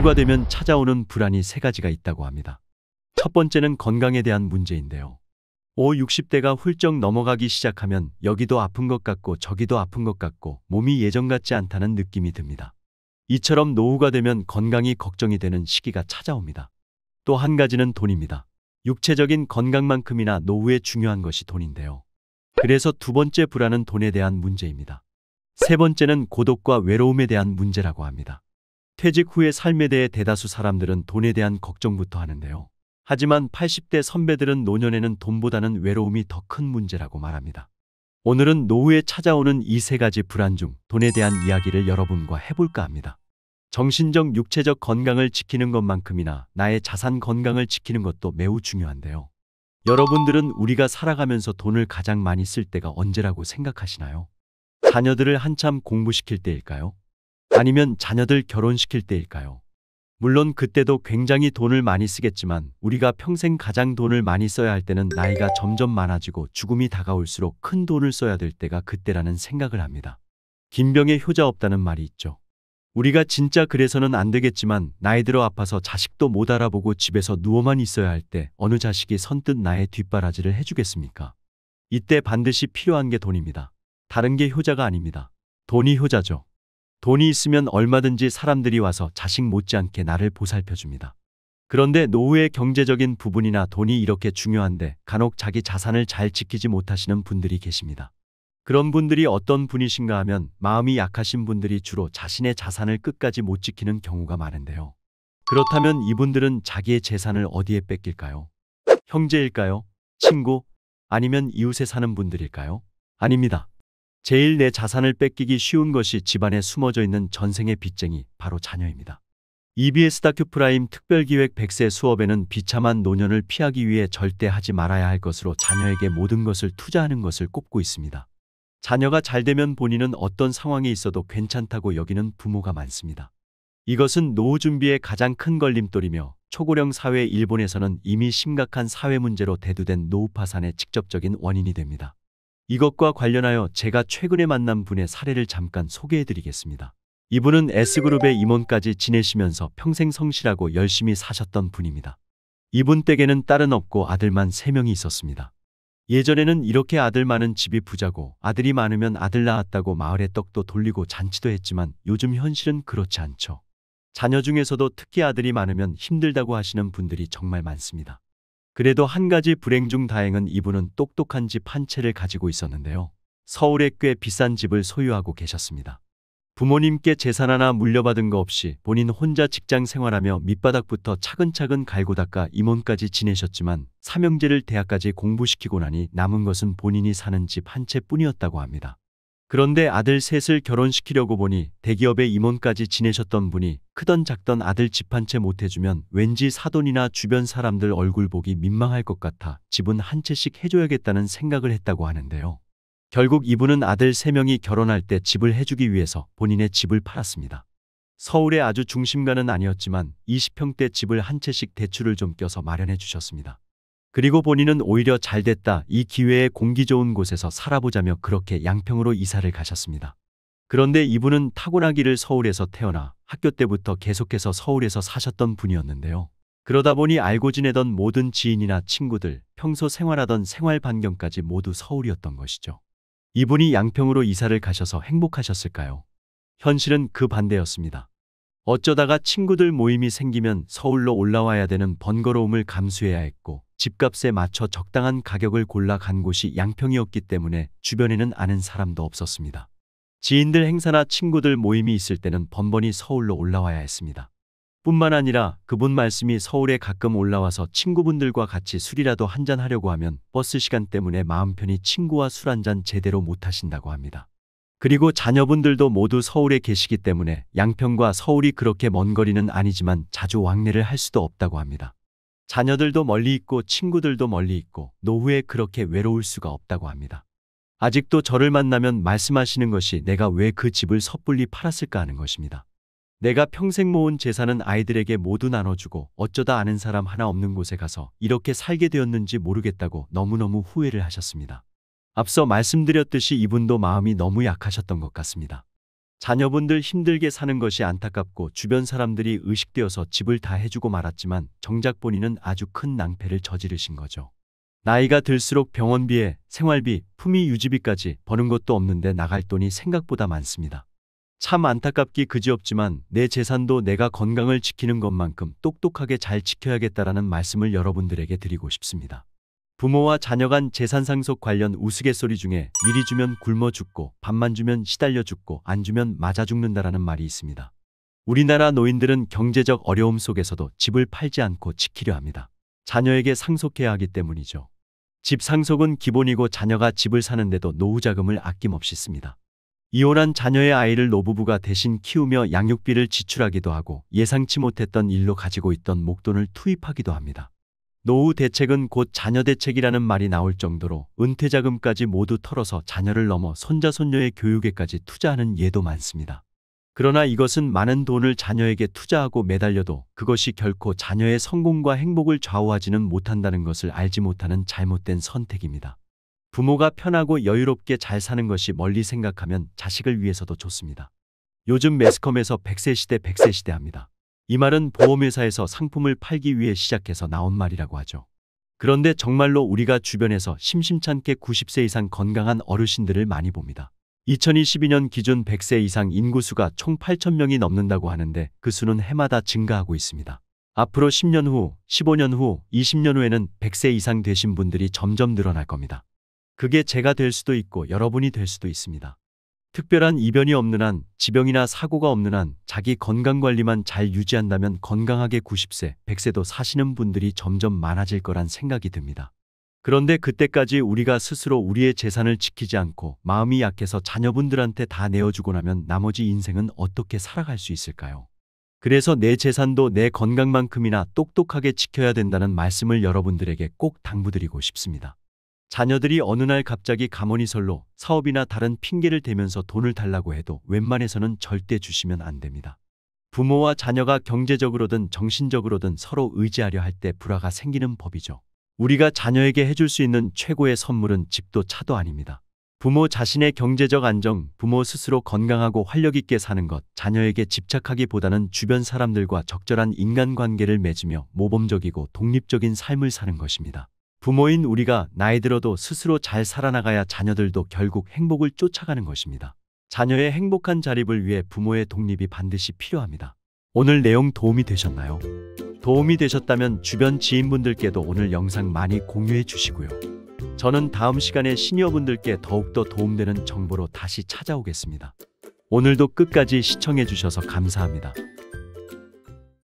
노후가 되면 찾아오는 불안이 세 가지가 있다고 합니다. 첫 번째는 건강에 대한 문제인데요. 60대가 훌쩍 넘어가기 시작하면 여기도 아픈 것 같고 저기도 아픈 것 같고 몸이 예전 같지 않다는 느낌이 듭니다. 이처럼 노후가 되면 건강이 걱정이 되는 시기가 찾아옵니다. 또 한 가지는 돈입니다. 육체적인 건강만큼이나 노후에 중요한 것이 돈인데요. 그래서 두 번째 불안은 돈에 대한 문제입니다. 세 번째는 고독과 외로움에 대한 문제라고 합니다. 퇴직 후의 삶에 대해 대다수 사람들은 돈에 대한 걱정부터 하는데요. 하지만 80대 선배들은 노년에는 돈보다는 외로움이 더 큰 문제라고 말합니다. 오늘은 노후에 찾아오는 이 세 가지 불안 중 돈에 대한 이야기를 여러분과 해볼까 합니다. 정신적, 육체적 건강을 지키는 것만큼이나 나의 자산 건강을 지키는 것도 매우 중요한데요. 여러분들은 우리가 살아가면서 돈을 가장 많이 쓸 때가 언제라고 생각하시나요? 자녀들을 한참 공부시킬 때일까요? 아니면 자녀들 결혼시킬 때일까요? 물론 그때도 굉장히 돈을 많이 쓰겠지만 우리가 평생 가장 돈을 많이 써야 할 때는 나이가 점점 많아지고 죽음이 다가올수록 큰 돈을 써야 될 때가 그때라는 생각을 합니다. 김병에 효자 없다는 말이 있죠. 우리가 진짜 그래서는 안 되겠지만 나이 들어 아파서 자식도 못 알아보고 집에서 누워만 있어야 할 때 어느 자식이 선뜻 나의 뒷바라지를 해주겠습니까? 이때 반드시 필요한 게 돈입니다. 다른 게 효자가 아닙니다. 돈이 효자죠. 돈이 있으면 얼마든지 사람들이 와서 자식 못지않게 나를 보살펴줍니다. 그런데 노후의 경제적인 부분이나 돈이 이렇게 중요한데 간혹 자기 자산을 잘 지키지 못하시는 분들이 계십니다. 그런 분들이 어떤 분이신가 하면 마음이 약하신 분들이 주로 자신의 자산을 끝까지 못 지키는 경우가 많은데요. 그렇다면 이분들은 자기의 재산을 어디에 뺏길까요? 형제일까요? 친구? 아니면 이웃에 사는 분들일까요? 아닙니다. 제일 내 자산을 뺏기기 쉬운 것이 집안에 숨어져 있는 전생의 빚쟁이, 바로 자녀입니다. EBS 다큐프라임 특별기획 100세 수업에는 비참한 노년을 피하기 위해 절대 하지 말아야 할 것으로 자녀에게 모든 것을 투자하는 것을 꼽고 있습니다. 자녀가 잘 되면 본인은 어떤 상황에 있어도 괜찮다고 여기는 부모가 많습니다. 이것은 노후 준비의 가장 큰 걸림돌이며 초고령 사회 일본에서는 이미 심각한 사회 문제로 대두된 노후 파산의 직접적인 원인이 됩니다. 이것과 관련하여 제가 최근에 만난 분의 사례를 잠깐 소개해드리겠습니다. 이분은 S그룹의 임원까지 지내시면서 평생 성실하고 열심히 사셨던 분입니다. 이분 댁에는 딸은 없고 아들만 3명이 있었습니다. 예전에는 이렇게 아들 많은 집이 부자고 아들이 많으면 아들 낳았다고 마을에 떡도 돌리고 잔치도 했지만 요즘 현실은 그렇지 않죠. 자녀 중에서도 특히 아들이 많으면 힘들다고 하시는 분들이 정말 많습니다. 그래도 한 가지 불행 중 다행은 이분은 똑똑한 집 한 채를 가지고 있었는데요. 서울에 꽤 비싼 집을 소유하고 계셨습니다. 부모님께 재산 하나 물려받은 거 없이 본인 혼자 직장 생활하며 밑바닥부터 차근차근 갈고 닦아 임원까지 지내셨지만 삼형제를 대학까지 공부시키고 나니 남은 것은 본인이 사는 집 한 채뿐이었다고 합니다. 그런데 아들 셋을 결혼시키려고 보니 대기업의 임원까지 지내셨던 분이 크던 작던 아들 집 한 채 못 해주면 왠지 사돈이나 주변 사람들 얼굴 보기 민망할 것 같아 집은 한 채씩 해줘야겠다는 생각을 했다고 하는데요. 결국 이분은 아들 3명이 결혼할 때 집을 해주기 위해서 본인의 집을 팔았습니다. 서울의 아주 중심가는 아니었지만 20평대 집을 한 채씩 대출을 좀 껴서 마련해 주셨습니다. 그리고 본인은 오히려 잘됐다, 이 기회에 공기 좋은 곳에서 살아보자며 그렇게 양평으로 이사를 가셨습니다. 그런데 이분은 타고나기를 서울에서 태어나 학교 때부터 계속해서 서울에서 사셨던 분이었는데요. 그러다 보니 알고 지내던 모든 지인이나 친구들, 평소 생활하던 생활 반경까지 모두 서울이었던 것이죠. 이분이 양평으로 이사를 가셔서 행복하셨을까요? 현실은 그 반대였습니다. 어쩌다가 친구들 모임이 생기면 서울로 올라와야 되는 번거로움을 감수해야 했고 집값에 맞춰 적당한 가격을 골라 간 곳이 양평이었기 때문에 주변에는 아는 사람도 없었습니다. 지인들 행사나 친구들 모임이 있을 때는 번번이 서울로 올라와야 했습니다. 뿐만 아니라 그분 말씀이 서울에 가끔 올라와서 친구분들과 같이 술이라도 한잔 하려고 하면 버스 시간 때문에 마음 편히 친구와 술 한잔 제대로 못 하신다고 합니다. 그리고 자녀분들도 모두 서울에 계시기 때문에 양평과 서울이 그렇게 먼 거리는 아니지만 자주 왕래를 할 수도 없다고 합니다. 자녀들도 멀리 있고 친구들도 멀리 있고 노후에 그렇게 외로울 수가 없다고 합니다. 아직도 저를 만나면 말씀하시는 것이 내가 왜 그 집을 섣불리 팔았을까 하는 것입니다. 내가 평생 모은 재산은 아이들에게 모두 나눠주고 어쩌다 아는 사람 하나 없는 곳에 가서 이렇게 살게 되었는지 모르겠다고 너무너무 후회를 하셨습니다. 앞서 말씀드렸듯이 이분도 마음이 너무 약하셨던 것 같습니다. 자녀분들 힘들게 사는 것이 안타깝고 주변 사람들이 의식되어서 집을 다 해주고 말았지만 정작 본인은 아주 큰 낭패를 저지르신 거죠. 나이가 들수록 병원비에 생활비, 품위 유지비까지 버는 것도 없는데 나갈 돈이 생각보다 많습니다. 참 안타깝기 그지없지만 내 재산도 내가 건강을 지키는 것만큼 똑똑하게 잘 지켜야겠다라는 말씀을 여러분들에게 드리고 싶습니다. 부모와 자녀 간 재산 상속 관련 우스갯소리 중에 미리 주면 굶어 죽고 밥만 주면 시달려 죽고 안 주면 맞아 죽는다라는 말이 있습니다. 우리나라 노인들은 경제적 어려움 속에서도 집을 팔지 않고 지키려 합니다. 자녀에게 상속해야 하기 때문이죠. 집 상속은 기본이고 자녀가 집을 사는데도 노후 자금을 아낌없이 씁니다. 이혼한 자녀의 아이를 노부부가 대신 키우며 양육비를 지출하기도 하고 예상치 못했던 일로 가지고 있던 목돈을 투입하기도 합니다. 노후 대책은 곧 자녀 대책이라는 말이 나올 정도로 은퇴 자금까지 모두 털어서 자녀를 넘어 손자 손녀의 교육에까지 투자하는 예도 많습니다. 그러나 이것은 많은 돈을 자녀에게 투자하고 매달려도 그것이 결코 자녀의 성공과 행복을 좌우하지는 못한다는 것을 알지 못하는 잘못된 선택입니다. 부모가 편하고 여유롭게 잘 사는 것이 멀리 생각하면 자식을 위해서도 좋습니다. 요즘 매스컴에서 100세 시대 100세 시대 합니다. 이 말은 보험회사에서 상품을 팔기 위해 시작해서 나온 말이라고 하죠. 그런데 정말로 우리가 주변에서 심심찮게 90세 이상 건강한 어르신들을 많이 봅니다. 2022년 기준 100세 이상 인구수가 총 8,000명이 넘는다고 하는데 그 수는 해마다 증가하고 있습니다. 앞으로 10년 후, 15년 후, 20년 후에는 100세 이상 되신 분들이 점점 늘어날 겁니다. 그게 제가 될 수도 있고 여러분이 될 수도 있습니다. 특별한 이변이 없는 한, 지병이나 사고가 없는 한 자기 건강관리만 잘 유지한다면 건강하게 90세, 100세도 사시는 분들이 점점 많아질 거란 생각이 듭니다. 그런데 그때까지 우리가 스스로 우리의 재산을 지키지 않고 마음이 약해서 자녀분들한테 다 내어주고 나면 나머지 인생은 어떻게 살아갈 수 있을까요? 그래서 내 재산도 내 건강만큼이나 똑똑하게 지켜야 된다는 말씀을 여러분들에게 꼭 당부드리고 싶습니다. 자녀들이 어느 날 갑자기 가모니설로 사업이나 다른 핑계를 대면서 돈을 달라고 해도 웬만해서는 절대 주시면 안 됩니다. 부모와 자녀가 경제적으로든 정신적으로든 서로 의지하려 할 때 불화가 생기는 법이죠. 우리가 자녀에게 해줄 수 있는 최고의 선물은 집도 차도 아닙니다. 부모 자신의 경제적 안정, 부모 스스로 건강하고 활력 있게 사는 것, 자녀에게 집착하기보다는 주변 사람들과 적절한 인간관계를 맺으며 모범적이고 독립적인 삶을 사는 것입니다. 부모인 우리가 나이 들어도 스스로 잘 살아나가야 자녀들도 결국 행복을 쫓아가는 것입니다. 자녀의 행복한 자립을 위해 부모의 독립이 반드시 필요합니다. 오늘 내용 도움이 되셨나요? 도움이 되셨다면 주변 지인분들께도 오늘 영상 많이 공유해 주시고요. 저는 다음 시간에 시니어분들께 더욱더 도움되는 정보로 다시 찾아오겠습니다. 오늘도 끝까지 시청해 주셔서 감사합니다.